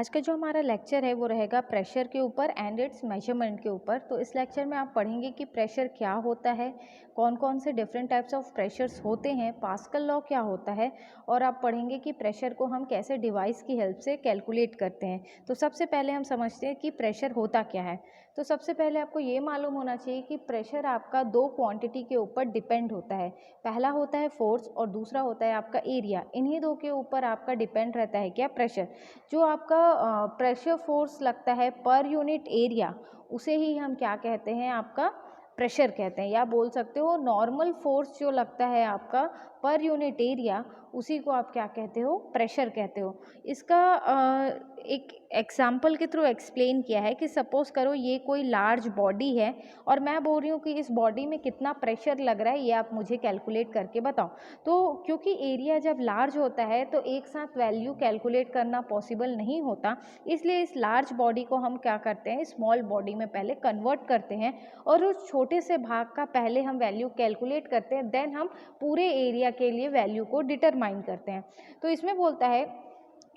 आज का जो हमारा लेक्चर है वो रहेगा प्रेशर के ऊपर एंड इट्स मेजरमेंट के ऊपर। तो इस लेक्चर में आप पढ़ेंगे कि प्रेशर क्या होता है, कौन कौन से डिफरेंट टाइप्स ऑफ प्रेशर्स होते हैं, पास्कल लॉ क्या होता है, और आप पढ़ेंगे कि प्रेशर को हम कैसे डिवाइस की हेल्प से कैलकुलेट करते हैं। तो सबसे पहले हम समझते हैं कि प्रेशर होता क्या है। तो सबसे पहले आपको ये मालूम होना चाहिए कि प्रेशर आपका दो क्वांटिटी के ऊपर डिपेंड होता है। पहला होता है फोर्स और दूसरा होता है आपका एरिया। इन्हीं दो के ऊपर आपका डिपेंड रहता है क्या, प्रेशर। जो आपका प्रेशर फोर्स लगता है पर यूनिट एरिया, उसे ही हम क्या कहते हैं, आपका प्रेशर कहते हैं। या बोल सकते हो नॉर्मल फोर्स जो लगता है आपका पर यूनिट एरिया, उसी को आप क्या कहते हो, प्रेशर कहते हो। इसका एक एग्जाम्पल के थ्रू एक्सप्लेन किया है कि सपोज करो ये कोई लार्ज बॉडी है और मैं बोल रही हूँ कि इस बॉडी में कितना प्रेशर लग रहा है, ये आप मुझे कैलकुलेट करके बताओ। तो क्योंकि एरिया जब लार्ज होता है तो एक साथ वैल्यू कैलकुलेट करना पॉसिबल नहीं होता, इसलिए इस लार्ज बॉडी को हम क्या करते हैं, स्मॉल बॉडी में पहले कन्वर्ट करते हैं और उस छोटे से भाग का पहले हम वैल्यू कैलकुलेट करते हैं, देन हम पूरे एरिया के लिए वैल्यू को डिटरमाइन करते हैं। तो इसमें बोलता है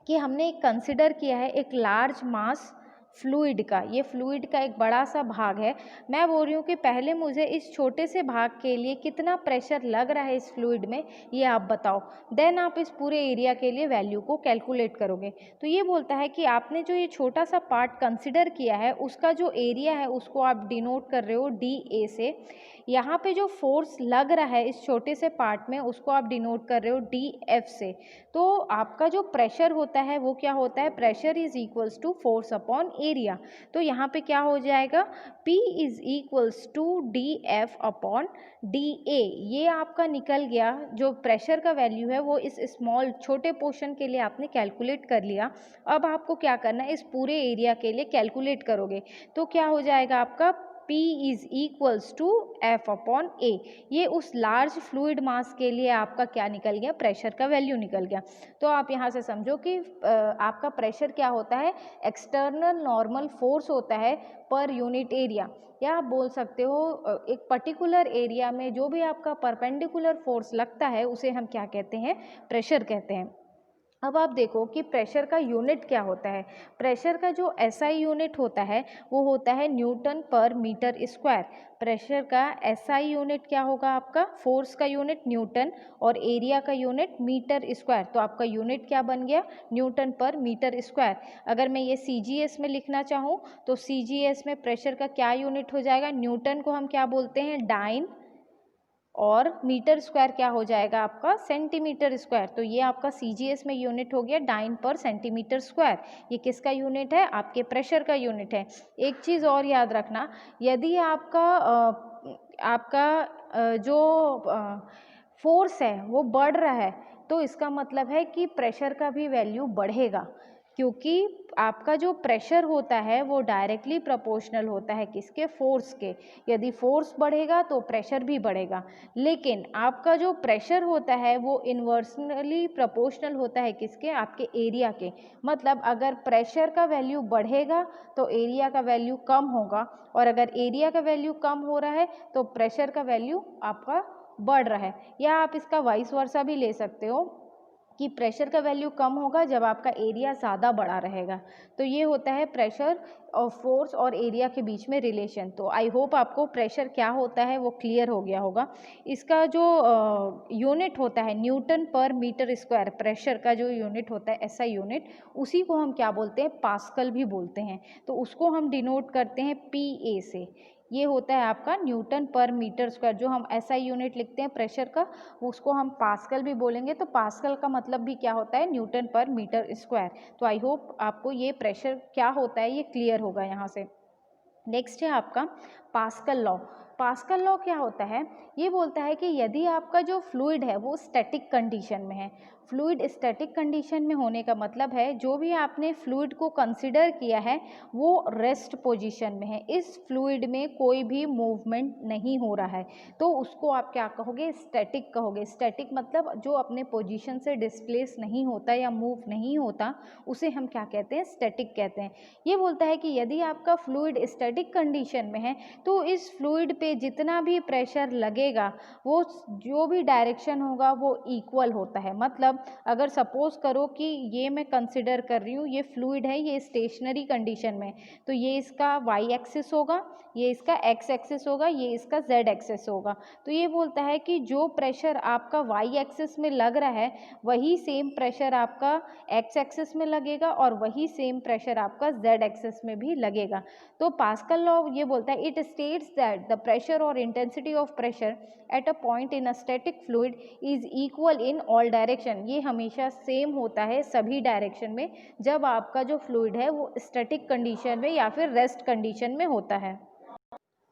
कि हमने एक कंसिडर किया है एक लार्ज मास फ्लूइड का। ये फ्लूइड का एक बड़ा सा भाग है। मैं बोल रही हूँ कि पहले मुझे इस छोटे से भाग के लिए कितना प्रेशर लग रहा है इस फ्लूइड में, ये आप बताओ। देन आप इस पूरे एरिया के लिए वैल्यू को कैलकुलेट करोगे। तो ये बोलता है कि आपने जो ये छोटा सा पार्ट कंसिडर किया है उसका जो एरिया है उसको आप डिनोट कर रहे हो डी ए से। यहाँ पे जो फोर्स लग रहा है इस छोटे से पार्ट में उसको आप डिनोट कर रहे हो डी एफ से। तो आपका जो प्रेशर होता है वो क्या होता है, pressure is equals to force upon area. तो यहाँ पे क्या हो जाएगा, P is equals to D F upon D A. ये आपका निकल गया, जो प्रेशर का वैल्यू है वो इस स्मॉल छोटे पोर्शन के लिए आपने कैलकुलेट कर लिया। अब आपको क्या करना है, इस पूरे एरिया के लिए कैलकुलेट करोगे। तो क्या हो जाएगा आपका, P is equals to F upon A. ये उस लार्ज फ्लूइड मास के लिए आपका क्या निकल गया, प्रेशर का वैल्यू निकल गया। तो आप यहाँ से समझो कि आपका प्रेशर क्या होता है, एक्सटर्नल नॉर्मल फोर्स होता है पर यूनिट एरिया। या आप बोल सकते हो एक पर्टिकुलर एरिया में जो भी आपका परपेंडिकुलर फोर्स लगता है उसे हम क्या कहते हैं, प्रेशर कहते हैं। अब आप देखो कि प्रेशर का यूनिट क्या होता है। प्रेशर का जो एसआई यूनिट होता है वो होता है न्यूटन पर मीटर स्क्वायर। प्रेशर का एसआई यूनिट क्या होगा आपका, फोर्स का यूनिट न्यूटन और एरिया का यूनिट मीटर स्क्वायर। तो आपका यूनिट क्या बन गया, न्यूटन पर मीटर स्क्वायर। अगर मैं ये सीजीएस में लिखना चाहूँ तो सीजीएस में प्रेशर का क्या यूनिट हो जाएगा, न्यूटन को हम क्या बोलते हैं, डाइन, और मीटर स्क्वायर क्या हो जाएगा आपका, सेंटीमीटर स्क्वायर। तो ये आपका सीजीएस में यूनिट हो गया डाइन पर सेंटीमीटर स्क्वायर। ये किसका यूनिट है, आपके प्रेशर का यूनिट है। एक चीज़ और याद रखना, यदि आपका जो फोर्स है वो बढ़ रहा है तो इसका मतलब है कि प्रेशर का भी वैल्यू बढ़ेगा, क्योंकि आपका जो प्रेशर होता है वो डायरेक्टली प्रोपोर्शनल होता है किसके, फोर्स के। यदि फोर्स बढ़ेगा तो प्रेशर भी बढ़ेगा, लेकिन आपका जो प्रेशर होता है वो इन्वर्सली प्रोपोर्शनल होता है किसके, आपके एरिया के। मतलब अगर प्रेशर का वैल्यू बढ़ेगा तो एरिया का वैल्यू कम होगा, और अगर एरिया का वैल्यू कम हो रहा है तो प्रेशर का वैल्यू आपका बढ़ रहा है। या आप इसका वाइस वर्सा भी ले सकते हो कि प्रेशर का वैल्यू कम होगा जब आपका एरिया ज़्यादा बड़ा रहेगा। तो ये होता है प्रेशर और फोर्स और एरिया के बीच में रिलेशन। तो आई होप आपको प्रेशर क्या होता है वो क्लियर हो गया होगा। इसका जो यूनिट होता है न्यूटन पर मीटर स्क्वायर, प्रेशर का जो यूनिट होता है ऐसा यूनिट, उसी को हम क्या बोलते हैं, पास्कल भी बोलते हैं। तो उसको हम डिनोट करते हैं पी ए से। ये होता है आपका न्यूटन पर मीटर स्क्वायर। जो हम एसआई यूनिट लिखते हैं प्रेशर का, उसको हम पास्कल भी बोलेंगे। तो पास्कल का मतलब भी क्या होता है, न्यूटन पर मीटर स्क्वायर। तो आई होप आपको ये प्रेशर क्या होता है ये क्लियर होगा यहाँ से। नेक्स्ट है आपका पास्कल लॉ। पास्कल लॉ क्या होता है, ये बोलता है कि यदि आपका जो फ्लूइड है वो स्टैटिक कंडीशन में है। फ्लूइड स्टैटिक कंडीशन में होने का मतलब है जो भी आपने फ्लूइड को कंसिडर किया है वो रेस्ट पोजीशन में है, इस फ्लूइड में कोई भी मूवमेंट नहीं हो रहा है, तो उसको आप क्या कहोगे, स्टैटिक कहोगे। स्टैटिक मतलब जो अपने पोजीशन से डिस्प्लेस नहीं होता या मूव नहीं होता, उसे हम क्या कहते हैं, स्टैटिक कहते हैं। ये बोलता है कि यदि आपका फ्लूइड स्टैटिक कंडीशन में है तो इस फ्लूइड पे जितना भी प्रेशर लगेगा वो जो भी डायरेक्शन होगा वो इक्वल होता है। मतलब मतलब अगर सपोज करो कि ये मैं कंसिडर कर रही हूँ, ये फ्लूइड है, ये स्टेशनरी कंडीशन में, तो ये इसका वाई एक्सिस होगा, ये इसका एक्स एक्सिस होगा, ये इसका जेड एक्सिस होगा। तो ये बोलता है कि जो प्रेशर आपका वाई एक्सिस में लग रहा है वही सेम प्रेशर आपका एक्स एक्सिस में लगेगा और वही सेम प्रेशर आपका जेड एक्सिस में भी लगेगा। तो पास्कल लॉ ये बोलता है, it states that the pressure और intensity of pressure at a point in a static fluid is equal in all direction. ये हमेशा सेम होता है सभी डायरेक्शन में जब आपका जो फ्लूइड है वो स्टैटिक कंडीशन में या फिर रेस्ट कंडीशन में होता है।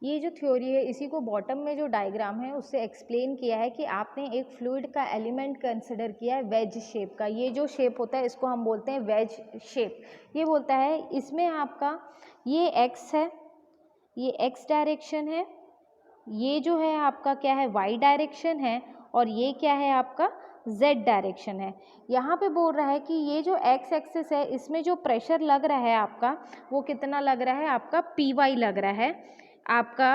ये जो थ्योरी है इसी को बॉटम में जो डायग्राम है उससे एक्सप्लेन किया है कि आपने एक फ्लूइड का एलिमेंट कंसिडर किया है वेज शेप का। ये जो शेप होता है इसको हम बोलते हैं वेज शेप। ये बोलता है इसमें आपका ये एक्स है, ये एक्स डायरेक्शन है, ये जो है आपका क्या है वाई डायरेक्शन है, और ये क्या है आपका जेड डायरेक्शन है। यहाँ पे बोल रहा है कि ये जो एक्स एक्सिस है इसमें जो प्रेशर लग रहा है आपका वो कितना लग रहा है, आपका पी वाई लग रहा है। आपका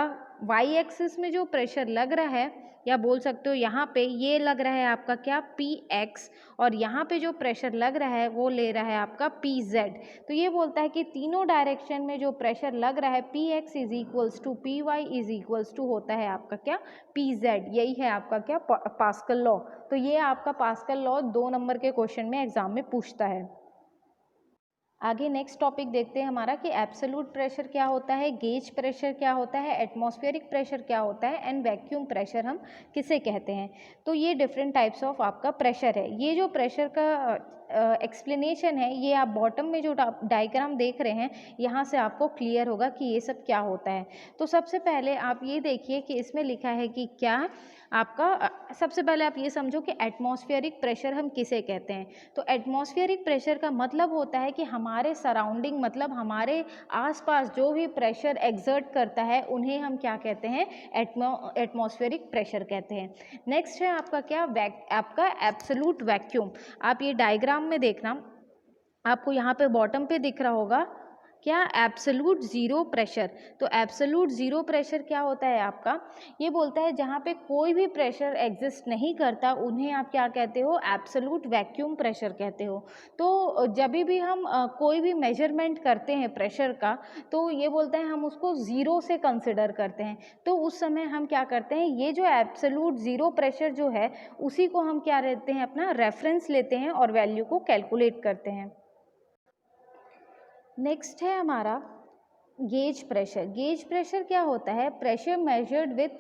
वाई एक्सिस में जो प्रेशर लग रहा है, या बोल सकते हो यहाँ पे ये लग रहा है आपका क्या पी एक्स, और यहाँ पे जो प्रेशर लग रहा है वो ले रहा है आपका पी जेड। तो ये बोलता है कि तीनों डायरेक्शन में जो प्रेशर लग रहा है P X is equals to P Y is equals to होता है आपका क्या पी जेड। यही है आपका क्या पास्कल लॉ। तो ये आपका पास्कल लॉ 2 नंबर के क्वेश्चन में एग्जाम में पूछता है। आगे नेक्स्ट टॉपिक देखते हैं हमारा कि एब्सोल्यूट प्रेशर क्या होता है, गेज प्रेशर क्या होता है, एटमॉस्फेरिक प्रेशर क्या होता है, एंड वैक्यूम प्रेशर हम किसे कहते हैं। तो ये डिफरेंट टाइप्स ऑफ आपका प्रेशर है। ये जो प्रेशर का एक्सप्लेनेशन है ये आप बॉटम में जो डायग्राम देख रहे हैं यहाँ से आपको क्लियर होगा कि ये सब क्या होता है। तो सबसे पहले आप ये देखिए कि इसमें लिखा है कि क्या आपका सबसे पहले आप ये समझो कि एटमॉस्फेरिक प्रेशर हम किसे कहते हैं। तो एटमॉस्फेरिक प्रेशर का मतलब होता है कि हमारे सराउंडिंग मतलब हमारे आसपास जो भी प्रेशर एग्जर्ट करता है उन्हें हम क्या कहते हैं, एटमॉस्फेरिक प्रेशर कहते हैं। नेक्स्ट है आपका क्या आपका एब्सोल्यूट वैक्यूम। आप ये डायग्राम में देखना, आपको यहाँ पे बॉटम पे दिख रहा होगा क्या एब्सोल्यूट ज़ीरो प्रेशर। तो एब्सोल्यूट ज़ीरो प्रेशर क्या होता है आपका, ये बोलता है जहाँ पे कोई भी प्रेशर एग्जिस्ट नहीं करता उन्हें आप क्या कहते हो, एब्सोल्यूट वैक्यूम प्रेशर कहते हो। तो जब भी हम कोई भी मेजरमेंट करते हैं प्रेशर का तो ये बोलता है हम उसको ज़ीरो से कंसिडर करते हैं। तो उस समय हम क्या करते हैं, ये जो एब्सोल्यूट ज़ीरो प्रेशर जो है उसी को हम क्या लेते हैं, अपना रेफरेंस लेते हैं और वैल्यू को कैलकुलेट करते हैं। नेक्स्ट है हमारा गेज प्रेशर। गेज प्रेशर क्या होता है, pressure measured with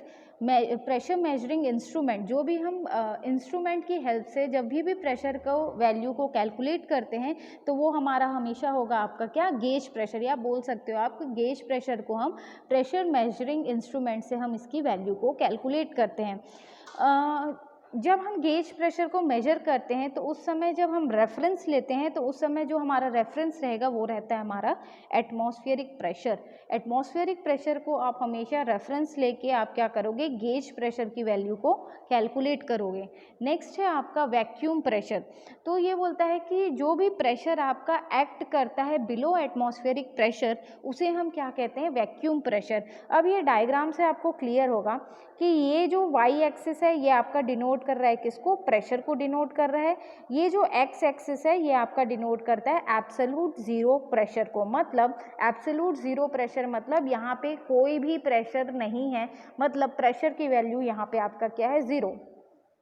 pressure measuring instrument. जो भी हम इंस्ट्रूमेंट की हेल्प से जब भी प्रेशर को वैल्यू को कैलकुलेट करते हैं तो वो हमारा हमेशा होगा आपका क्या गेज प्रेशर, या बोल सकते हो आप गेज प्रेशर को हम प्रेशर मेजरिंग इंस्ट्रूमेंट से हम इसकी वैल्यू को कैलकुलेट करते हैं। जब हम गेज प्रेशर को मेजर करते हैं तो उस समय जब हम रेफरेंस लेते हैं तो उस समय जो हमारा रेफरेंस रहेगा वो रहता है हमारा एटमॉस्फेरिक प्रेशर। एटमॉस्फेरिक प्रेशर को आप हमेशा रेफरेंस लेके आप क्या करोगे, गेज प्रेशर की वैल्यू को कैलकुलेट करोगे। नेक्स्ट है आपका वैक्यूम प्रेशर। तो ये बोलता है कि जो भी प्रेशर आपका एक्ट करता है बिलो एटमॉस्फेरिक प्रेशर उसे हम क्या कहते हैं, वैक्यूम प्रेशर। अब ये डायग्राम से आपको क्लियर होगा कि ये जो वाई एक्सिस है ये आपका डिनोट कर रहा है किसको, प्रेशर को डिनोट कर रहा है। ये जो एक्स एक्सिस है ये आपका डिनोट करता है एब्सोल्यूट ज़ीरो प्रेशर को। मतलब एब्सोल्यूट ज़ीरो प्रेशर मतलब यहाँ पे कोई भी प्रेशर नहीं है, मतलब प्रेशर की वैल्यू यहाँ पे आपका क्या है, ज़ीरो।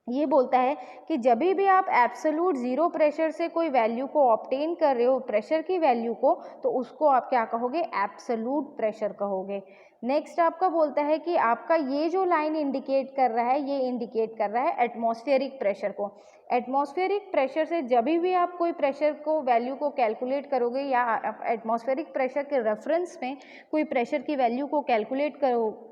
ये बोलता है कि जब भी आप एब्सोल्यूट ज़ीरो प्रेशर से कोई वैल्यू को ऑब्टेन कर रहे हो, प्रेशर की वैल्यू को, तो उसको आप क्या कहोगे, एब्सोल्यूट प्रेशर कहोगे। नेक्स्ट आपका बोलता है कि आपका ये जो लाइन इंडिकेट कर रहा है ये इंडिकेट कर रहा है एटमॉस्फेरिक प्रेशर को। एटमॉस्फेरिक प्रेशर से जब भी आप कोई प्रेशर को वैल्यू को कैलकुलेट करोगे या एटमॉस्फेरिक प्रेशर के रेफरेंस में कोई प्रेशर की वैल्यू को कैलकुलेट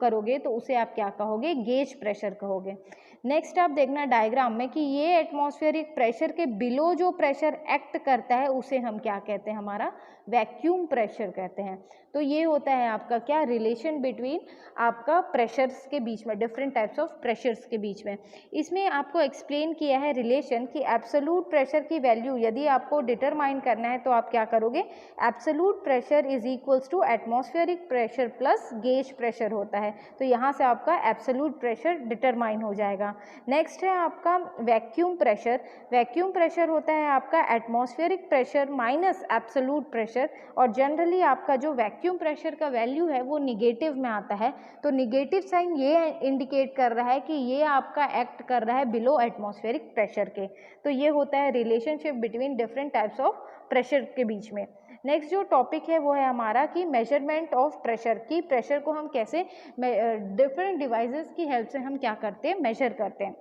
करोगे तो उसे आप क्या कहोगे, गेज प्रेशर कहोगे। नेक्स्ट आप देखना डायग्राम में कि ये एटमॉस्फेरिक प्रेशर के बिलो जो प्रेशर एक्ट करता है उसे हम क्या कहते हैं, हमारा वैक्यूम प्रेशर कहते हैं। तो ये होता है आपका क्या रिलेशन रिलेशन बिटवीन आपका प्रेशर्स के बीच में, डिफरेंट टाइप्स ऑफ प्रेशर्स के बीच में। इसमें आपको एक्सप्लेन किया है रिलेशन कि एब्सोल्यूट प्रेशर की वैल्यू यदि आपको डिटरमाइन करना है तो आप क्या करोगे, absolute pressure is equals to atmospheric pressure plus gauge pressure होता है, तो यहाँ से आपका एब्सोल्यूट प्रेशर डिटरमाइन हो जाएगा। नेक्स्ट है आपका वैक्यूम प्रेशर। वैक्यूम प्रेशर होता है आपका atmospheric pressure minus absolute pressure, और जनरली आपका जो वैक्यूम प्रेशर का वैल्यू है वो निगेटिव में आता है, तो निगेटिव साइन ये इंडिकेट कर रहा है कि ये आपका एक्ट कर रहा है बिलो एटमॉस्फेरिक प्रेशर के। तो ये होता है relationship between different types of pressure के बीच में। नेक्स्ट जो टॉपिक है वो है हमारा कि मेजरमेंट ऑफ प्रेशर, की प्रेशर को हम कैसे डिफरेंट डिवाइसेस की हेल्प से हम क्या करते हैं, मेजर करते हैं।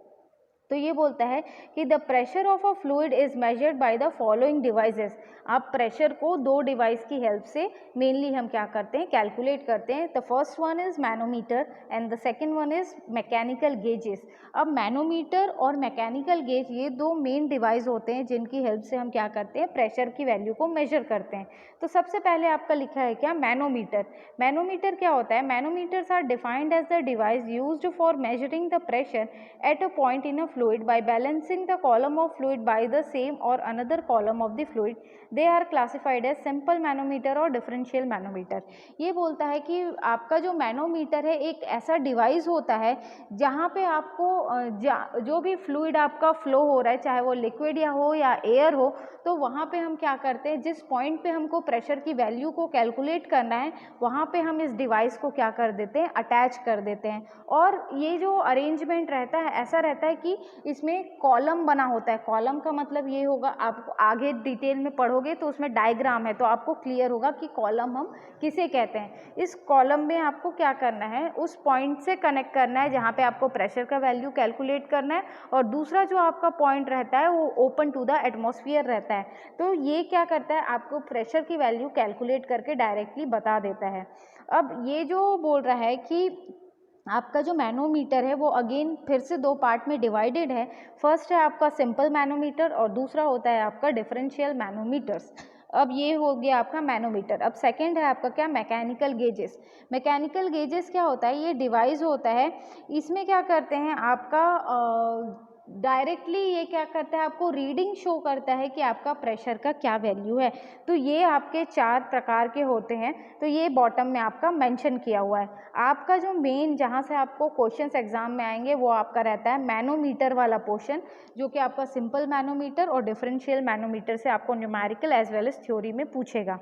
तो ये बोलता है कि the pressure of a fluid is measured by the following devices. आप प्रेशर को दो डिवाइस की हेल्प से मेनली हम क्या करते हैं, कैलकुलेट करते हैं। The first one is manometer and the second one is mechanical gauges. अब मैनोमीटर और मैकेनिकल गेज ये दो मेन डिवाइस होते हैं जिनकी हेल्प से हम क्या करते हैं, प्रेशर की वैल्यू को मेजर करते हैं। तो सबसे पहले आपका लिखा है क्या, मैनोमीटर। मैनोमीटर क्या होता है, manometers are defined as the device used for measuring the pressure at a point in a fluid by balancing the column of fluid by the same or another column of the fluid. They are classified as simple manometer और differential manometer। ये बोलता है कि आपका जो manometer है एक ऐसा डिवाइस होता है जहाँ पे आपको जो भी फ्लूइड आपका फ्लो हो रहा है, चाहे वो लिक्विड या हो या एयर हो, तो वहाँ पे हम क्या करते हैं, जिस पॉइंट पे हमको प्रेशर की वैल्यू को कैलकुलेट करना है वहाँ पे हम इस डिवाइस को क्या कर देते हैं, अटैच कर देते हैं। और ये जो अरेंजमेंट रहता है ऐसा रहता है कि इसमें कॉलम बना होता है। कॉलम का मतलब ये होगा, आप आगे डिटेल में पढ़ोगे तो उसमें डायग्राम है तो आपको क्लियर होगा कि कॉलम हम किसे कहते हैं। इस कॉलम में आपको क्या करना है, उस पॉइंट से कनेक्ट करना है जहाँ पे आपको प्रेशर का वैल्यू कैलकुलेट करना है, और दूसरा जो आपका पॉइंट रहता है वो ओपन टू द एटमॉस्फेयर रहता है। तो ये क्या करता है, आपको प्रेशर की वैल्यू कैलकुलेट करके डायरेक्टली बता देता है। अब ये जो बोल रहा है कि आपका जो मैनोमीटर है वो अगेन फिर से दो पार्ट में डिवाइडेड है। फर्स्ट है आपका सिंपल मैनोमीटर और दूसरा होता है आपका डिफरेंशियल मैनोमीटर्स। अब ये हो गया आपका मैनोमीटर। अब सेकंड है आपका क्या, मैकेनिकल गेजेस। मैकेनिकल गेजेस क्या होता है, ये डिवाइस होता है, इसमें क्या करते हैं आपका डायरेक्टली ये क्या करता है, आपको रीडिंग शो करता है कि आपका प्रेशर का क्या वैल्यू है। तो ये आपके चार प्रकार के होते हैं, तो ये बॉटम में आपका मेंशन किया हुआ है। आपका जो मेन जहाँ से आपको क्वेश्चंस एग्जाम में आएंगे वो आपका रहता है मैनोमीटर वाला पोर्शन, जो कि आपका सिंपल मैनोमीटर और डिफरेंशियल मैनोमीटर से आपको numerical as well as theory में पूछेगा।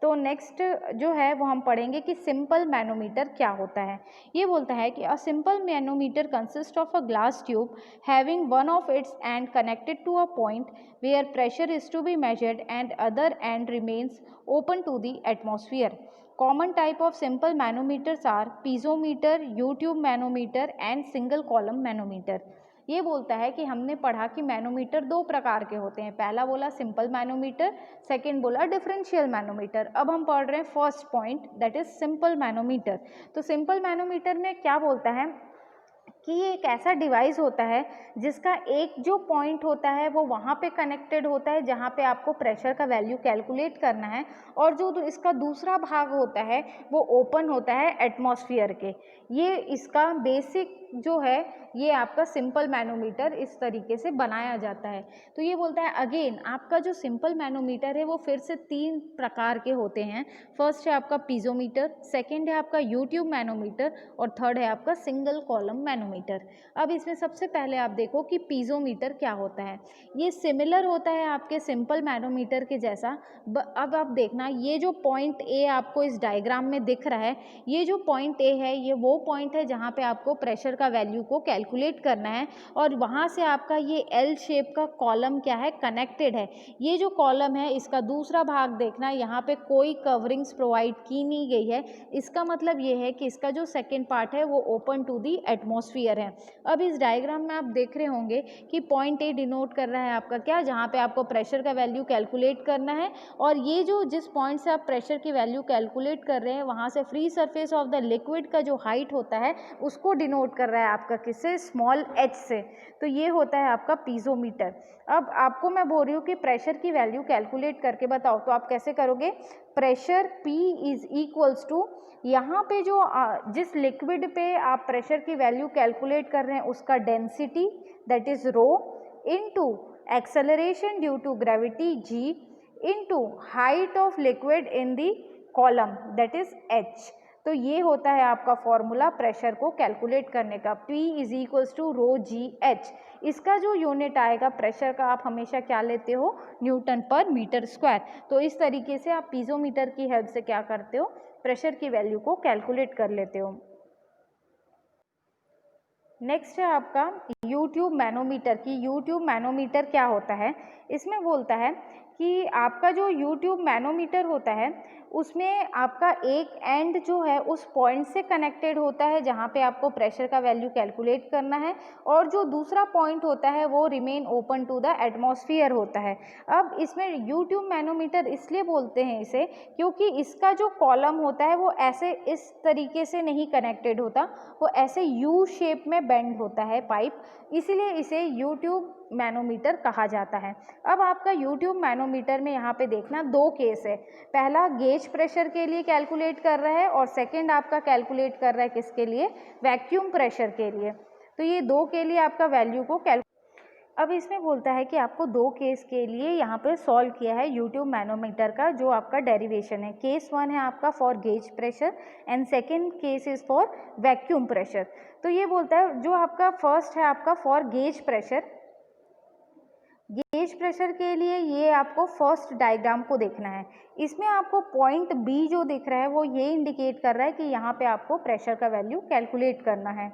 तो नेक्स्ट जो है वो हम पढ़ेंगे कि सिंपल मैनोमीटर क्या होता है। ये बोलता है कि a simple manometer consist of a glass tube having one of its end connected to a point where pressure is to be measured and other end remains open to the atmosphere. Common type of simple manometers are piezometer, U-tube manometer and single column manometer। ये बोलता है कि हमने पढ़ा कि manometer दो प्रकार के होते हैं, पहला बोला सिंपल मैनोमीटर, सेकंड बोला डिफरेंशियल मैनोमीटर। अब हम पढ़ रहे हैं first point, that is simple manometer. तो सिंपल मैनोमीटर में क्या बोलता है कि ये एक ऐसा डिवाइस होता है जिसका एक जो पॉइंट होता है वो वहाँ पे कनेक्टेड होता है जहाँ पे आपको प्रेशर का वैल्यू कैलकुलेट करना है, और जो इसका दूसरा भाग होता है वो ओपन होता है एटमॉस्फेयर के। ये इसका बेसिक जो है ये आपका सिंपल मैनोमीटर इस तरीके से बनाया जाता है। तो ये बोलता है अगेन आपका जो सिंपल मैनोमीटर है वो फिर से तीन प्रकार के होते हैं। फर्स्ट है आपका पीजोमीटर, सेकंड है आपका यूट्यूब मैनोमीटर और थर्ड है आपका सिंगल कॉलम मैनोमीटर। अब इसमें सबसे पहले आप देखो कि पीजोमीटर क्या होता है। ये सिमिलर होता है आपके सिंपल मैनोमीटर के जैसा। अब आप देखना, ये जो पॉइंट ए आपको इस डायग्राम में दिख रहा है, ये जो पॉइंट ए है ये वो पॉइंट है जहाँ पे आपको प्रेशर का वैल्यू को कैलकुलेट करना है, और वहाँ से आपका ये एल शेप का कॉलम क्या है, कनेक्टेड है। ये जो कॉलम है इसका दूसरा भाग देखना, यहाँ पे कोई कवरिंग्स प्रोवाइड की नहीं गई है। इसका मतलब ये है कि इसका जो सेकेंड पार्ट है वो ओपन टू दी एटमॉस्फेयर है। अब इस डायग्राम में आप देख रहे होंगे कि पॉइंट ए डिनोट कर रहा है आपका क्या, जहाँ पे आपको प्रेशर का वैल्यू कैलकुलेट करना है, और ये जो जिस पॉइंट से आप प्रेशर की वैल्यू कैलकुलेट कर रहे हैं वहाँ से free surface of the liquid का जो हाइट होता है उसको डिनोट कर रहा है आपका किससे, स्मॉल h से, तो ये होता है आपका पीजोमीटर। अब आपको मैं बोल रही हूँ कि प्रेशर की वैल्यू कैलकुलेट करके बताओ, तो आप कैसे करोगे, pressure P is equals to, यहाँ पे जो जिस लिक्विड पे आप प्रेशर की वैल्यू कैलकुलेट कर रहे हैं उसका density that is rho into acceleration due to gravity g into height of liquid in the column that is h। तो ये होता है आपका फॉर्मूला प्रेशर को कैलकुलेट करने का, P is equals to rho G H. इसका जो यूनिट आएगा प्रेशर का आप हमेशा क्या लेते हो, न्यूटन पर मीटर स्क्वायर। तो इस तरीके से आप पीजोमीटर की हेल्प से क्या करते हो, प्रेशर की वैल्यू को कैलकुलेट कर लेते हो। नेक्स्ट है आपका यूट्यूब मैनोमीटर की। यूट्यूब मैनोमीटर क्या होता है, इसमें बोलता है कि आपका जो यूट्यूब मैनोमीटर होता है उसमें आपका एक एंड जो है उस पॉइंट से कनेक्टेड होता है जहाँ पे आपको प्रेशर का वैल्यू कैलकुलेट करना है, और जो दूसरा पॉइंट होता है वो remain open to the atmosphere होता है। अब इसमें यूट्यूब मैनोमीटर इसलिए बोलते हैं इसे क्योंकि इसका जो कॉलम होता है वो ऐसे इस तरीके से नहीं कनेक्टेड होता, वो ऐसे यू शेप में बेंड होता है पाइप, इसीलिए इसे यूट्यूब मैनोमीटर कहा जाता है। अब आपका यूट्यूब मैनोमीटर में यहाँ पे देखना दो केस है, पहला गेज प्रेशर के लिए कैलकुलेट कर रहा है और सेकंड आपका कैलकुलेट कर रहा है किसके लिए, वैक्यूम प्रेशर के लिए। तो ये दो के लिए आपका वैल्यू को अब इसमें बोलता है कि आपको दो केस के लिए यहाँ पे सॉल्व किया है यूट्यूब मैनोमीटर का जो आपका डेरिवेशन है। केस वन है आपका for gauge pressure and second case is for vacuum pressure. तो ये बोलता है जो आपका फर्स्ट है आपका for gauge pressure, gauge pressure के लिए ये आपको फर्स्ट डायग्राम को देखना है। इसमें आपको पॉइंट बी जो दिख रहा है वो ये इंडिकेट कर रहा है कि यहाँ पे आपको प्रेशर का वैल्यू कैलकुलेट करना है,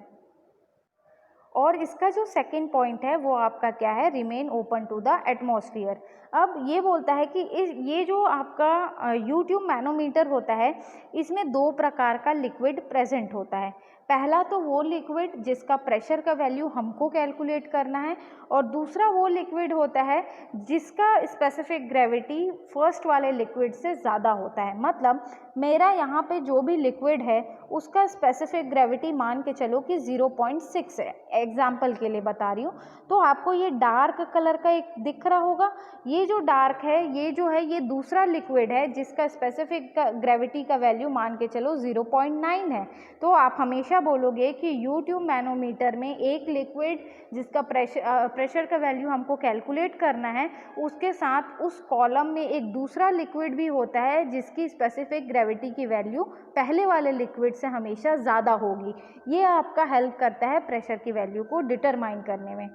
और इसका जो सेकंड पॉइंट है वो आपका क्या है, remain open to the atmosphere. अब ये बोलता है कि ये जो आपका यूट्यूब मैनोमीटर होता है इसमें दो प्रकार का लिक्विड प्रेजेंट होता है। पहला तो वो लिक्विड जिसका प्रेशर का वैल्यू हमको कैलकुलेट करना है, और दूसरा वो लिक्विड होता है जिसका स्पेसिफिक ग्रेविटी फर्स्ट वाले लिक्विड से ज़्यादा होता है। मतलब मेरा यहाँ पे जो भी लिक्विड है उसका स्पेसिफिक ग्रेविटी मान के चलो कि 0.6 है, एग्जाम्पल के लिए बता रही हूँ। तो आपको ये डार्क कलर का एक दिख रहा होगा, ये जो डार्क है ये जो है ये दूसरा लिक्विड है जिसका स्पेसिफिक ग्रेविटी का वैल्यू मान के चलो 0.9 है। तो आप हमेशा बोलोगे कि यूट्यूब मैनोमीटर में एक लिक्विड जिसका प्रेशर का वैल्यू हमको कैलकुलेट करना है उसके साथ उस कॉलम में एक दूसरा लिक्विड भी होता है जिसकी स्पेसिफिक ग्रेविटी की वैल्यू पहले वाले लिक्विड से हमेशा ज़्यादा होगी। ये आपका हेल्प करता है प्रेशर की वैल्यू को डिटरमाइन करने में।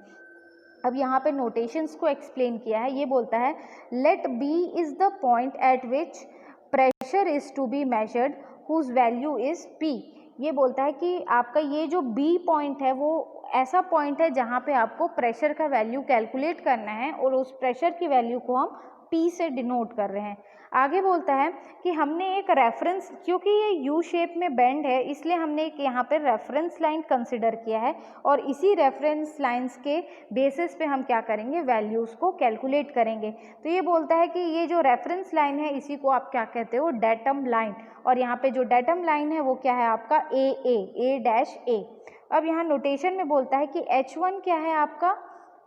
अब यहाँ पे नोटेशंस को एक्सप्लेन किया है, ये बोलता है let B is the point at which pressure is to be measured whose value is P. ये बोलता है कि आपका ये जो बी पॉइंट है वो ऐसा पॉइंट है जहाँ पे आपको प्रेशर का वैल्यू कैलकुलेट करना है, और उस प्रेशर की वैल्यू को हम P से डिनोट कर रहे हैं। आगे बोलता है कि हमने एक रेफरेंस, क्योंकि ये यू शेप में बेंड है इसलिए हमने एक यहाँ पे रेफरेंस लाइन कंसिडर किया है, और इसी रेफरेंस लाइंस के बेसिस पे हम क्या करेंगे, वैल्यूज़ को कैलकुलेट करेंगे। तो ये बोलता है कि ये जो रेफरेंस लाइन है इसी को आप क्या कहते हो, डेटम लाइन, और यहाँ पे जो डेटम लाइन है वो क्या है आपका ए डैश ए। अब यहाँ नोटेशन में बोलता है कि H1 क्या है आपका,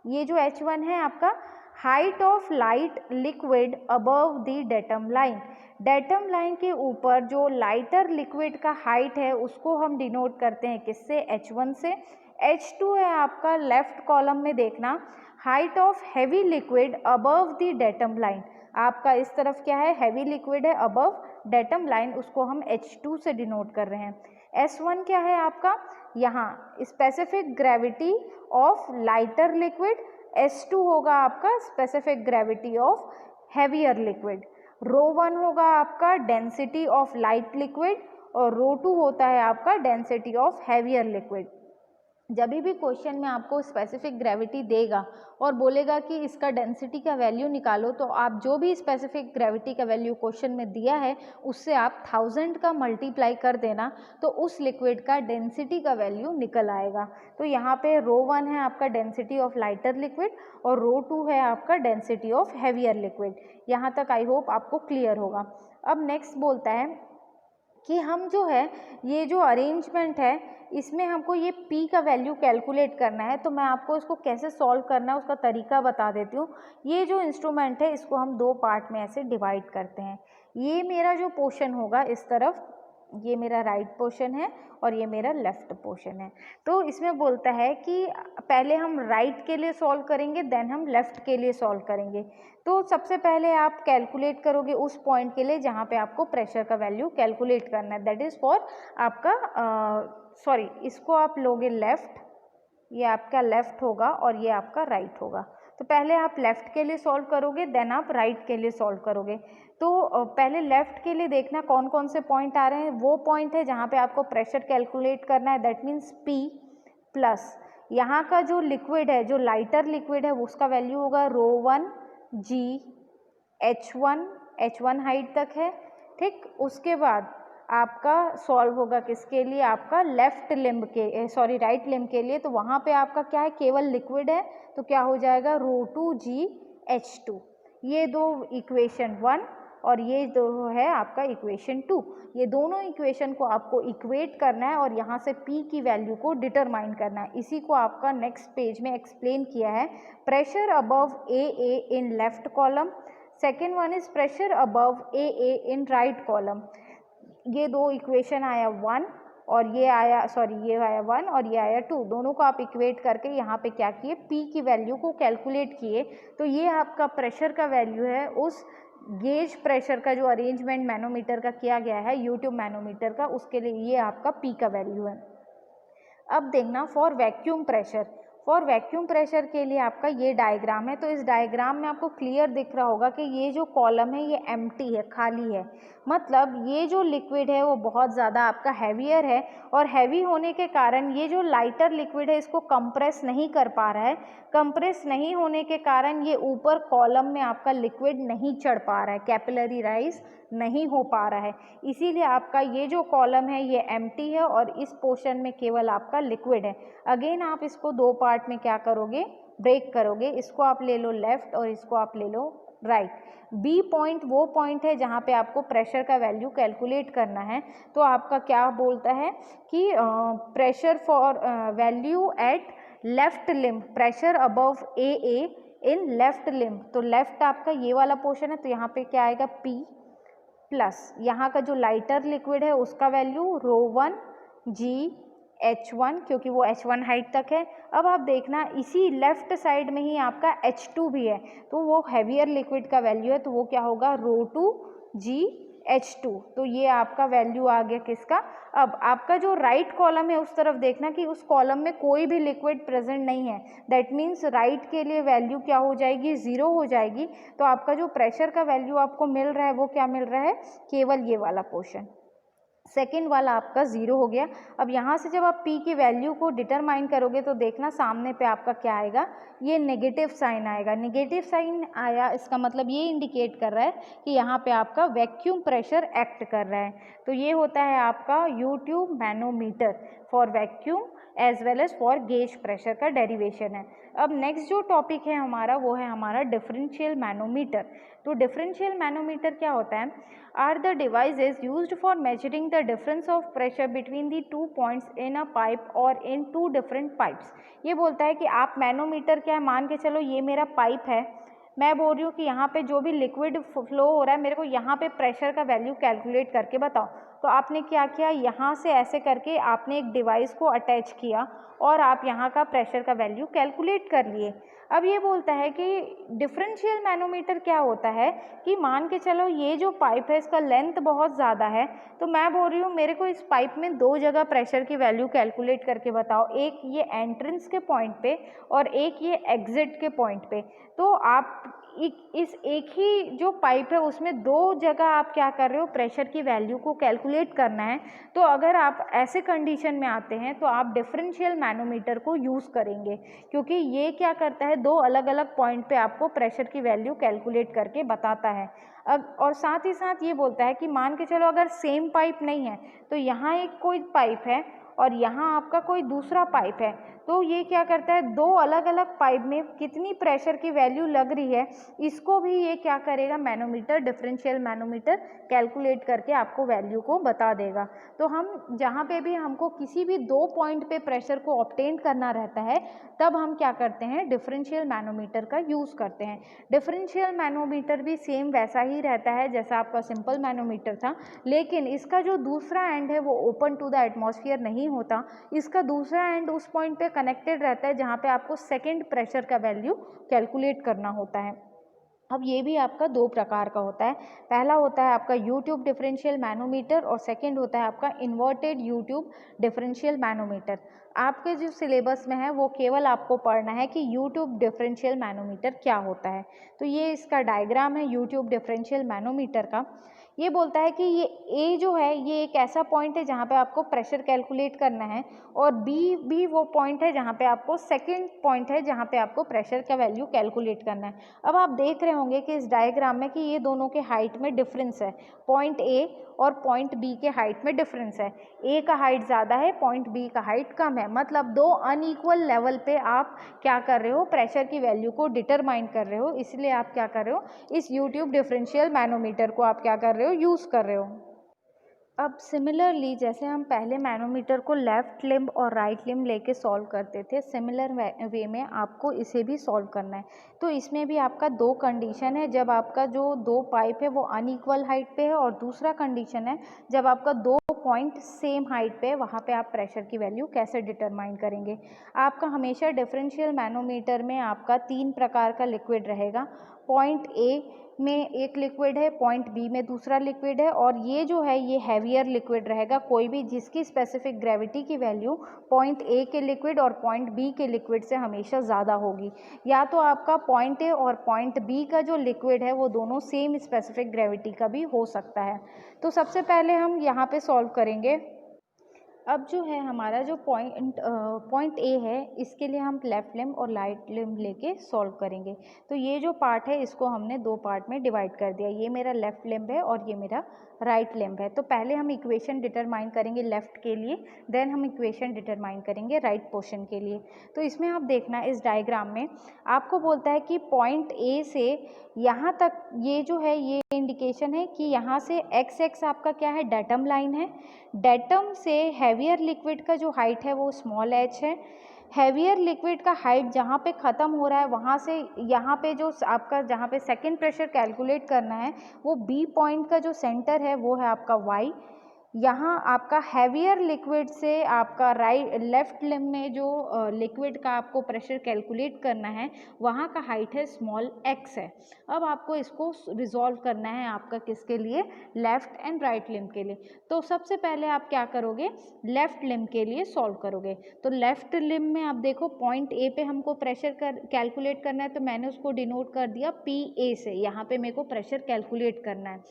ये जो H1 है आपका height of light liquid above the datum line. Datum line के ऊपर जो लाइटर लिक्विड का हाइट है उसको हम डिनोट करते हैं किससे, H1 से। H2 है आपका लेफ्ट कॉलम में देखना height of heavy liquid above the datum line. आपका इस तरफ क्या है, हैवी लिक्विड है अबव डेटम लाइन, उसको हम H2 से डिनोट कर रहे हैं। S1 क्या है आपका, यहाँ specific gravity of lighter liquid, S2 होगा आपका specific gravity of heavier liquid. Rho 1 होगा आपका डेंसिटी ऑफ लाइट लिक्विड, और रो 2 होता है आपका डेंसिटी ऑफ हैवियर लिक्विड। जब भी क्वेश्चन में आपको स्पेसिफिक ग्रेविटी देगा और बोलेगा कि इसका डेंसिटी का वैल्यू निकालो, तो आप जो भी स्पेसिफिक ग्रेविटी का वैल्यू क्वेश्चन में दिया है उससे आप 1000 का मल्टीप्लाई कर देना, तो उस लिक्विड का डेंसिटी का वैल्यू निकल आएगा। तो यहाँ पे रो 1 है आपका डेंसिटी ऑफ लाइटर लिक्विड, और रो 2 है आपका डेंसिटी ऑफ हैवियर लिक्विड। यहाँ तक आई होप आपको क्लियर होगा। अब नेक्स्ट बोलता है कि हम जो है ये जो अरेंजमेंट है इसमें हमको ये P का वैल्यू कैलकुलेट करना है। तो मैं आपको इसको कैसे सॉल्व करना है उसका तरीका बता देती हूँ। ये जो इंस्ट्रूमेंट है इसको हम दो पार्ट में ऐसे डिवाइड करते हैं। ये मेरा जो पोर्शन होगा इस तरफ, ये मेरा राइट पोर्शन है और ये मेरा लेफ्ट पोर्शन है। तो इसमें बोलता है कि पहले हम राइट के लिए सॉल्व करेंगे, देन हम लेफ्ट के लिए सॉल्व करेंगे। तो सबसे पहले आप कैलकुलेट करोगे उस पॉइंट के लिए जहाँ पे आपको प्रेशर का वैल्यू कैलकुलेट करना है, दैट इज़ फॉर आपका सॉरी इसको आप लोगे लेफ्ट, ये आपका लेफ्ट होगा और ये आपका राइट होगा। तो पहले आप लेफ्ट के लिए सॉल्व करोगे, देन आप राइट के लिए सॉल्व करोगे। तो पहले लेफ्ट के लिए देखना कौन कौन से पॉइंट आ रहे हैं। वो पॉइंट है जहाँ पे आपको प्रेशर कैलकुलेट करना है, दैट मीन्स P प्लस यहाँ का जो लिक्विड है, जो लाइटर लिक्विड है उसका वैल्यू होगा ρ1 G H1 हाइट तक है, ठीक। उसके बाद आपका सॉल्व होगा किसके लिए, आपका लेफ्ट लिम्ब के सॉरी राइट लिम्ब के लिए। तो वहाँ पे आपका क्या है, केवल लिक्विड है, तो क्या हो जाएगा ρ2 G H2। ये दो इक्वेशन 1 और ये दो है आपका इक्वेशन 2। ये दोनों इक्वेशन को आपको इक्वेट करना है और यहाँ से P की वैल्यू को डिटरमाइन करना है। इसी को आपका नेक्स्ट पेज में एक्सप्लेन किया है। Pressure above AA in left column, second one is pressure above AA in right column. ये दो इक्वेशन आया 1 और ये आया ये आया 1 और ये आया 2, दोनों को आप इक्वेट करके यहाँ पे क्या किए, P की वैल्यू को कैलकुलेट किए। तो ये आपका प्रेशर का वैल्यू है उस गेज प्रेशर का जो अरेंजमेंट मैनोमीटर का किया गया है, यूट्यूब मैनोमीटर का, उसके लिए ये आपका P का वैल्यू है। अब देखना for vacuum pressure, for vacuum pressure के लिए आपका ये डायग्राम है। तो इस डायग्राम में आपको क्लियर दिख रहा होगा कि ये जो कॉलम है ये एम्प्टी है, खाली है। मतलब ये जो लिक्विड है वो बहुत ज़्यादा आपका हैवियर है और हैवी होने के कारण ये जो लाइटर लिक्विड है इसको कंप्रेस नहीं कर पा रहा है। कंप्रेस नहीं होने के कारण ये ऊपर कॉलम में आपका लिक्विड नहीं चढ़ पा रहा है, कैपिलरी राइज नहीं हो पा रहा है। इसीलिए आपका ये जो कॉलम है ये एम्प्टी है और इस पोर्शन में केवल आपका लिक्विड है। अगेन आप इसको दो पार्ट में क्या करोगे, ब्रेक करोगे। इसको आप ले लो लेफ्ट और इसको आप ले लो राइट। बी पॉइंट वो पॉइंट है जहाँ पे आपको प्रेशर का वैल्यू कैलकुलेट करना है। तो आपका क्या बोलता है कि pressure for value at left limb, pressure above AA in left limb. तो लेफ्ट आपका ये वाला पोर्शन है, तो यहाँ पे क्या आएगा P प्लस यहाँ का जो लाइटर लिक्विड है उसका वैल्यू ρ1 G H1, क्योंकि वो H1 हाइट तक है। अब आप देखना इसी लेफ्ट साइड में ही आपका H2 भी है, तो वो हैवियर लिक्विड का वैल्यू है, तो वो क्या होगा ρ2 G H2। तो ये आपका वैल्यू आ गया किसका। अब आपका जो राइट कॉलम है उस तरफ देखना कि उस कॉलम में कोई भी लिक्विड प्रेजेंट नहीं है, दैट मीन्स राइट के लिए वैल्यू क्या हो जाएगी, 0 हो जाएगी। तो आपका जो प्रेशर का वैल्यू आपको मिल रहा है वो क्या मिल रहा है, केवल ये वाला पोर्शन, सेकेंड वाला आपका 0 हो गया। अब यहाँ से जब आप P की वैल्यू को डिटरमाइन करोगे तो देखना सामने पे आपका क्या आएगा, ये नेगेटिव साइन आएगा। नेगेटिव साइन आया इसका मतलब ये इंडिकेट कर रहा है कि यहाँ पे आपका वैक्यूम प्रेशर एक्ट कर रहा है। तो ये होता है आपका U tube manometer for vacuum as well as for gauge pressure का डेरिवेशन है। अब नेक्स्ट जो टॉपिक है हमारा वो है हमारा डिफरेंशियल मैनोमीटर। तो डिफरेंशियल मैनोमीटर क्या होता है, are the devices used for measuring the difference of pressure between the 2 points in a pipe और इन 2 डिफरेंट पाइप्स। ये बोलता है कि आप मैनोमीटर क्या है, मान के चलो ये मेरा पाइप है, मैं बोल रही हूँ कि यहाँ पे जो भी लिक्विड फ्लो हो रहा है मेरे को यहाँ पे प्रेशर का वैल्यू कैलकुलेट करके बताओ। तो आपने क्या किया, यहाँ से ऐसे करके आपने एक डिवाइस को अटैच किया और आप यहाँ का प्रेशर का वैल्यू कैलकुलेट कर लिए। अब ये बोलता है कि डिफरेंशियल मैनोमीटर क्या होता है कि मान के चलो ये जो पाइप है इसका लेंथ बहुत ज़्यादा है, तो मैं बोल रही हूँ मेरे को इस पाइप में 2 जगह प्रेशर की वैल्यू कैलकुलेट करके बताओ, एक ये एंट्रेंस के पॉइंट पे और एक ये एग्जिट के पॉइंट पे। तो आप इस एक ही जो पाइप है उसमें 2 जगह आप क्या कर रहे हो, प्रेशर की वैल्यू को कैलकुलेट करना है। तो अगर आप ऐसे कंडीशन में आते हैं तो आप डिफरेंशियल मैनोमीटर को यूज़ करेंगे, क्योंकि ये क्या करता है 2 अलग अलग पॉइंट पे आपको प्रेशर की वैल्यू कैलकुलेट करके बताता है। अब और साथ ही साथ ये बोलता है कि मान के चलो अगर सेम पाइप नहीं है तो यहाँ एक कोई पाइप है और यहाँ आपका कोई दूसरा पाइप है, तो ये क्या करता है, दो अलग अलग पाइप में कितनी प्रेशर की वैल्यू लग रही है इसको भी ये क्या करेगा, मैनोमीटर, डिफरेंशियल मैनोमीटर कैलकुलेट करके आपको वैल्यू को बता देगा। तो हम जहाँ पे भी हमको किसी भी दो पॉइंट पे प्रेशर को ऑब्टेन करना रहता है तब हम क्या करते हैं, डिफरेंशियल मैनोमीटर का यूज़ करते हैं। डिफरेंशियल मैनोमीटर भी सेम वैसा ही रहता है जैसा आपका सिंपल मैनोमीटर था, लेकिन इसका जो दूसरा एंड है वो ओपन टू द एटमॉस्फेयर नहीं होता, इसका दूसरा एंड उस पॉइंट पे कनेक्टेड रहता है जहाँ पे आपको सेकेंड प्रेशर का वैल्यू कैलकुलेट करना होता है। अब ये भी आपका दो प्रकार का होता है, पहला होता है आपका यू ट्यूब डिफरेंशियल मैनोमीटर और सेकंड होता है आपका inverted you tube differential manometer. आपके जो सिलेबस में है वो केवल आपको पढ़ना है कि यू ट्यूब डिफरेंशियल मैनोमीटर क्या होता है। तो ये इसका डायग्राम है यू ट्यूब डिफरेंशियल मैनोमीटर का। ये बोलता है कि ये ए जो है ये एक ऐसा पॉइंट है जहाँ पे आपको प्रेशर कैलकुलेट करना है, और बी भी वो पॉइंट है जहाँ पे आपको सेकंड पॉइंट है जहाँ पे आपको प्रेशर का वैल्यू कैलकुलेट करना है। अब आप देख रहे होंगे कि इस डायग्राम में कि ये दोनों के हाइट में डिफरेंस है, पॉइंट ए और पॉइंट बी के हाइट में डिफरेंस है। ए का हाइट ज़्यादा है, पॉइंट बी का हाइट कम है, मतलब दो अनइक्वल लेवल पे आप क्या कर रहे हो, प्रेशर की वैल्यू को डिटरमाइन कर रहे हो। इसलिए आप क्या कर रहे हो, इस यू ट्यूब डिफरेंशियल मैनोमीटर को आप क्या कर रहे हो, यूज़ कर रहे हो। अब सिमिलरली जैसे हम पहले मैनोमीटर को लेफ़्ट लिम्ब और राइट लिम्ब लेके सॉल्व करते थे, सिमिलर वे में आपको इसे भी सॉल्व करना है। तो इसमें भी आपका दो कंडीशन है, जब आपका जो दो पाइप है वो अनइक्वल हाइट पे है, और दूसरा कंडीशन है जब आपका दो पॉइंट सेम हाइट पे है, वहाँ पे आप प्रेशर की वैल्यू कैसे डिटरमाइन करेंगे। आपका हमेशा डिफरेंशियल मैनोमीटर में आपका तीन प्रकार का लिक्विड रहेगा। पॉइंट ए में एक लिक्विड है, पॉइंट बी में दूसरा लिक्विड है, और ये जो है ये हैवियर लिक्विड रहेगा, कोई भी जिसकी स्पेसिफिक ग्रेविटी की वैल्यू पॉइंट ए के लिक्विड और पॉइंट बी के लिक्विड से हमेशा ज़्यादा होगी। या तो आपका पॉइंट ए और पॉइंट बी का जो लिक्विड है वो दोनों सेम स्पेसिफिक ग्रेविटी का भी हो सकता है। तो सबसे पहले हम यहाँ पे सॉल्व करेंगे। अब जो है हमारा जो पॉइंट ए है इसके लिए हम लेफ़्ट लिम्ब और राइट लिम्ब लेके सॉल्व करेंगे। तो ये जो पार्ट है इसको हमने दो पार्ट में डिवाइड कर दिया, ये मेरा लेफ़्ट लिम्ब है और ये मेरा राइट लिम्ब है। तो पहले हम इक्वेशन डिटरमाइन करेंगे लेफ़्ट के लिए, देन हम इक्वेशन डिटरमाइन करेंगे राइट पोर्शन के लिए। तो इसमें आप देखना इस डायग्राम में आपको बोलता है कि पॉइंट ए से यहाँ तक ये जो है ये इंडिकेशन है कि यहाँ से एक्स एक्स आपका क्या है, डेटम लाइन है। डेटम से हैवियर लिक्विड का जो हाइट है वो स्मॉल एच है। हैवियर लिक्विड का हाइट जहाँ पे ख़त्म हो रहा है वहाँ से यहाँ पे जो आपका जहाँ पे सेकंड प्रेशर कैलकुलेट करना है वो बी पॉइंट का जो सेंटर है वो है आपका वाई। यहाँ आपका हैवियर लिक्विड से आपका लेफ़्ट लिम्ब में जो लिक्विड का आपको प्रेशर कैलकुलेट करना है वहाँ का हाइट है स्मॉल एक्स है। अब आपको इसको रिजॉल्व करना है आपका किसके लिए, लेफ़्ट एंड राइट लिम्ब के लिए। तो सबसे पहले आप क्या करोगे, लेफ़्ट लिम्ब के लिए सॉल्व करोगे। तो लेफ़्ट लिम्ब में आप देखो पॉइंट ए पे हमको प्रेशर कैलकुलेट करना है, तो मैंने उसको डिनोट कर दिया पी ए से, यहाँ पे मेरे को प्रेशर कैलकुलेट करना है।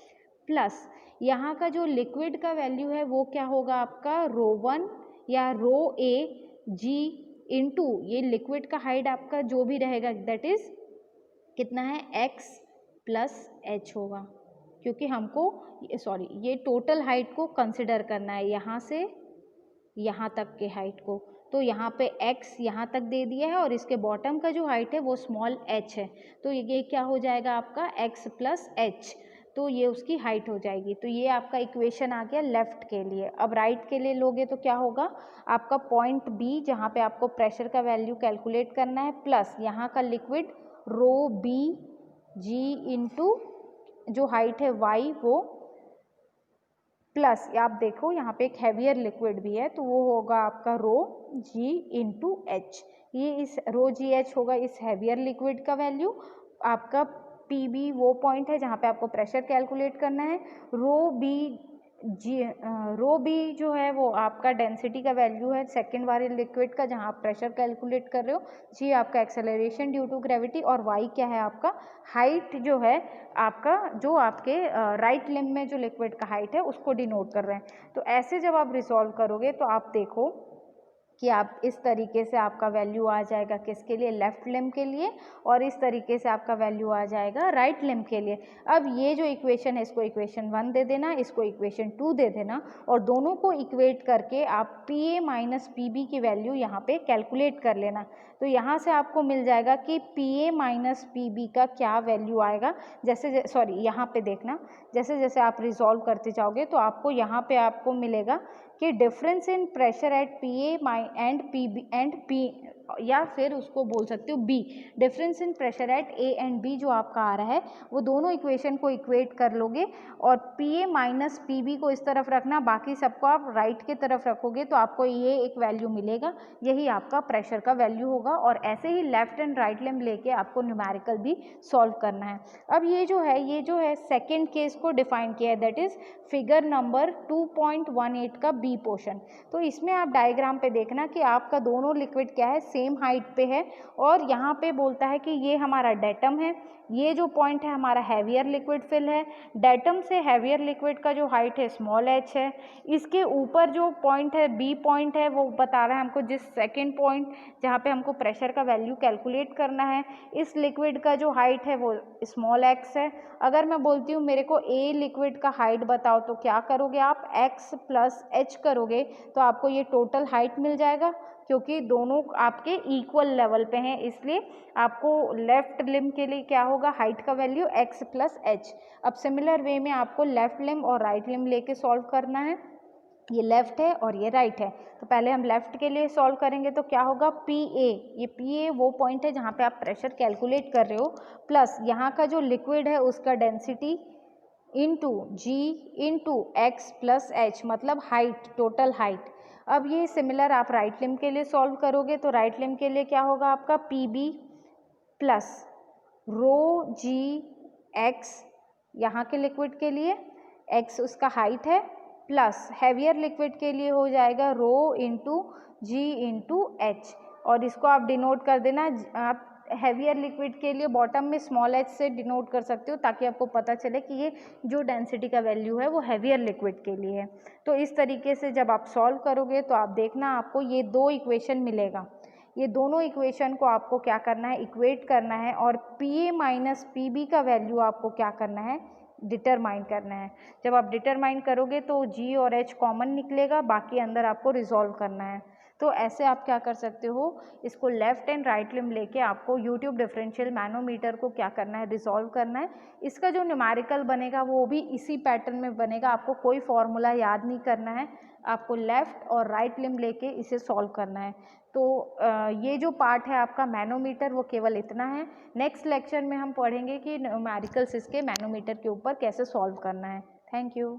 प्लस यहाँ का जो लिक्विड का वैल्यू है वो क्या होगा आपका रो1 या रो ए जी इंटू ये लिक्विड का हाइट आपका जो भी रहेगा दैट इज कितना है एक्स प्लस एच होगा, क्योंकि हमको ये टोटल हाइट को कंसिडर करना है यहाँ से यहाँ तक के हाइट को। तो यहाँ पे x यहाँ तक दे दिया है और इसके बॉटम का जो हाइट है वो स्मॉल h है। तो ये क्या हो जाएगा आपका x प्लस एच, तो ये उसकी हाइट हो जाएगी। तो ये आपका इक्वेशन आ गया लेफ़्ट के लिए। अब राइट के लिए लोगे तो क्या होगा, आपका पॉइंट बी जहाँ पे आपको प्रेशर का वैल्यू कैलकुलेट करना है प्लस यहाँ का लिक्विड रो बी जी इंटू जो हाइट है y वो प्लस आप देखो यहाँ पे एक हैवियर लिक्विड भी है तो वो होगा आपका रो जी इंटू एच। ये इस रो जी एच होगा इस हैवियर लिक्विड का वैल्यू। आपका पी बी वो पॉइंट है जहाँ पे आपको प्रेशर कैलकुलेट करना है। रो बी जो है वो आपका डेंसिटी का वैल्यू है सेकेंड वाले लिक्विड का जहाँ आप प्रेशर कैलकुलेट कर रहे हो। जी आपका एक्सेलरेशन ड्यू टू ग्रेविटी, और वाई क्या है आपका हाइट जो है आपका जो आपके राइट लिम्ब में जो लिक्विड का हाइट है उसको डिनोट कर रहे हैं। तो ऐसे जब आप रिसॉल्व करोगे तो आप देखो कि आप इस तरीके से आपका वैल्यू आ जाएगा किसके लिए, लेफ्ट लिम्ब के लिए, और इस तरीके से आपका वैल्यू आ जाएगा राइट लिम्ब के लिए। अब ये जो इक्वेशन है इसको इक्वेशन 1 दे देना, इसको इक्वेशन 2 दे देना, और दोनों को इक्वेट करके आप PA माइनस PB की वैल्यू यहाँ पे कैलकुलेट कर लेना। तो यहाँ से आपको मिल जाएगा कि PA माइनस PB का क्या वैल्यू आएगा। जैसे सॉरी यहाँ पे देखना, जैसे जैसे आप रिजॉल्व करते जाओगे तो आपको यहाँ पे आपको मिलेगा कि difference in pressure at PA and PB and P, या फिर उसको बोल सकते हो B, difference in pressure at A and B जो आपका आ रहा है वो दोनों इक्वेशन को इक्वेट कर लोगे और PA माइनस PB को इस तरफ रखना, बाकी सबको आप राइट की तरफ रखोगे तो आपको ये एक वैल्यू मिलेगा, यही आपका प्रेशर का वैल्यू होगा। और ऐसे ही लेफ्ट एंड राइट लिम्ब लेके आपको न्यूमेरिकल भी सॉल्व करना है। अब ये जो है सेकेंड केस को डिफाइन किया है, दैट इज फिगर नंबर 2.18 का बी पोर्शन। तो इसमें आप डायग्राम पे देखना कि आपका दोनों लिक्विड क्या है, सेम हाइट पे है, और यहाँ पे बोलता है कि ये हमारा डेटम है, ये जो पॉइंट है हमारा हैवियर लिक्विड फिल है। डेटम से हैवियर लिक्विड का जो हाइट है स्मॉल h है। इसके ऊपर जो पॉइंट है बी पॉइंट है वो बता रहा है हमको जिस सेकेंड पॉइंट जहाँ पे हमको प्रेशर का वैल्यू कैलकुलेट करना है, इस लिक्विड का जो हाइट है वो स्मॉल x है। अगर मैं बोलती हूँ मेरे को ए लिक्विड का हाइट बताओ तो क्या करोगे आप, x प्लस h करोगे तो आपको ये टोटल हाइट मिल जाएगा, क्योंकि दोनों आपके इक्वल लेवल पे हैं, इसलिए आपको लेफ्ट लिम्ब के लिए क्या होगा, हाइट का वैल्यू x प्लस h। अब सिमिलर वे में आपको लेफ्ट लिम्ब और राइट लिम्ब लेके सॉल्व करना है, ये लेफ्ट है और ये राइट है। तो पहले हम लेफ्ट के लिए सॉल्व करेंगे तो क्या होगा, PA, ये PA वो पॉइंट है जहाँ पे आप प्रेशर कैलकुलेट कर रहे हो, प्लस यहाँ का जो लिक्विड है उसका density into G into x plus h, मतलब हाइट, टोटल हाइट। अब ये सिमिलर आप राइट लिम्ब के लिए सॉल्व करोगे तो राइट लिम्ब के लिए क्या होगा आपका PB प्लस रो G x, यहाँ के लिक्विड के लिए x उसका हाइट है, प्लस हैवियर लिक्विड के लिए हो जाएगा rho into G into h, और इसको आप डिनोट कर देना, आप हैवियर लिक्विड के लिए बॉटम में स्मॉल h से डिनोट कर सकते हो ताकि आपको पता चले कि ये जो डेंसिटी का वैल्यू है वो हैवियर लिक्विड के लिए है। तो इस तरीके से जब आप सॉल्व करोगे तो आप देखना आपको ये दो इक्वेशन मिलेगा, ये दोनों इक्वेशन को आपको क्या करना है, इक्वेट करना है, और PA माइनस PB का वैल्यू आपको क्या करना है, डिटरमाइन करना है। जब आप डिटरमाइन करोगे तो G और H कॉमन निकलेगा, बाकी अंदर आपको रिजॉल्व करना है। तो ऐसे आप क्या कर सकते हो, इसको लेफ्ट एंड राइट लिम्ब लेके आपको यूट्यूब डिफरेंशियल मैनोमीटर को क्या करना है, रिजॉल्व करना है। इसका जो न्यूमेरिकल बनेगा वो भी इसी पैटर्न में बनेगा, आपको कोई फॉर्मूला याद नहीं करना है, आपको लेफ्ट और राइट लिम्ब लेके इसे सॉल्व करना है। तो ये जो पार्ट है आपका मैनोमीटर वो केवल इतना है। नेक्स्ट लेक्चर में हम पढ़ेंगे कि न्यूमेरिकल्स इसके मैनोमीटर के ऊपर कैसे सॉल्व करना है। Thank you.